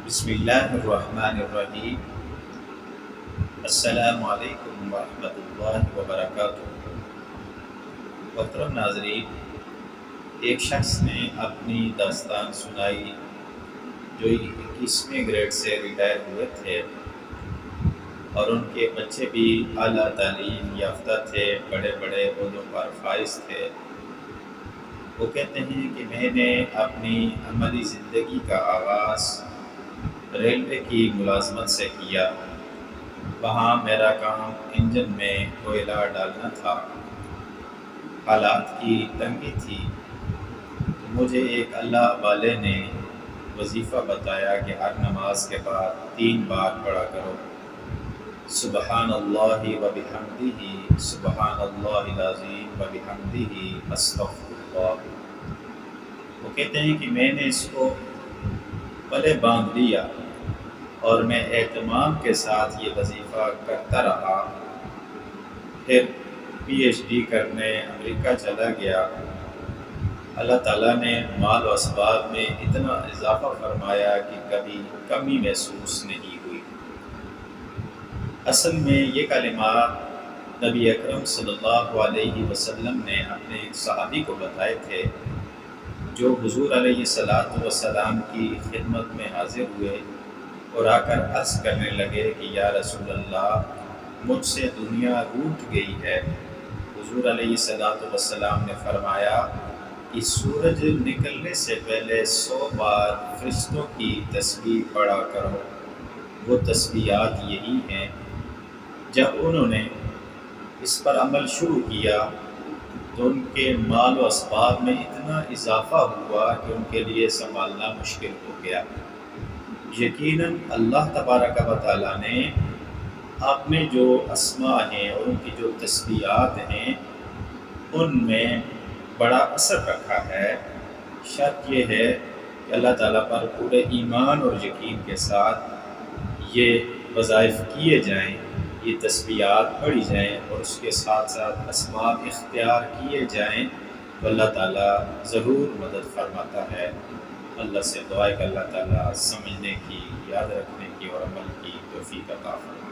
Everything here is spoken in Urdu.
بسم اللہ الرحمن الرحیم۔ السلام علیکم ورحمۃ اللہ وبرکاتہ۔ محترم ناظرین، ایک شخص نے اپنی داستان سنائی جو 21ویں گریڈ سے ریٹائر ہوئے تھے اور ان کے بچے بھی اعلیٰ تعلیم یافتہ تھے، بڑے بڑے عہدوں پر فائز تھے۔ وہ کہتے ہیں کہ میں نے اپنی عملی زندگی کا آغاز ریلوے کی ملازمت سے کیا۔ وہاں میرا کام انجن میں کوئلہ ڈالنا تھا۔ حالات کی تنگی تھی تو مجھے ایک اللہ والے نے وظیفہ بتایا کہ ہر نماز کے بعد 3 بار پڑھا کرو، سبحان اللہ و بحمدہ، سبحان اللہ العظیم و بحمدہ، استغفر اللہ۔ وہ کہتے ہیں کہ میں نے اس کو پلے باندھ لیا اور میں اہتمام کے ساتھ یہ وظیفہ کرتا رہا۔ پھر PhD کرنے امریکہ چلا گیا۔ اللہ تعالیٰ نے مال و اسباب میں اتنا اضافہ فرمایا کہ کبھی کمی محسوس نہیں ہوئی۔ اصل میں یہ کلمات نبی اکرم صلی اللہ علیہ وسلم نے اپنے ایک صحابی کو بتائے تھے جو حضور علیہ السلام کی خدمت میں حاضر ہوئے اور آ کر عرض کرنے لگے کہ یا رسول اللہ، مجھ سے دنیا روٹھ گئی ہے۔ حضور علیہ السلام نے فرمایا کہ سورج نکلنے سے پہلے 100 بار فرشتوں کی تسبیح پڑھا کرو۔ وہ تسبیحات یہی ہیں۔ جب انہوں نے اس پر عمل شروع کیا تو ان کے مال و اسباب میں اتنا اضافہ ہوا کہ ان کے لیے سنبھالنا مشکل ہو گیا۔ یقیناً اللہ تبارک و تعالیٰ نے اپنے جو اسماء ہیں اور ان کی جو تسبیحات ہیں ان میں بڑا اثر رکھا ہے۔ شرط یہ ہے کہ اللہ تعالیٰ پر پورے ایمان اور یقین کے ساتھ یہ وظائف کیے جائیں، یہ تسبیحات پڑھی جائیں اور اس کے ساتھ ساتھ اسباب اختیار کیے جائیں تو اللہ تعالیٰ ضرور مدد فرماتا ہے۔ اللہ سے دعا ہے کہ اللہ تعالیٰ سمجھنے کی، یاد رکھنے کی اور عمل کی توفیق عطا فرمائے۔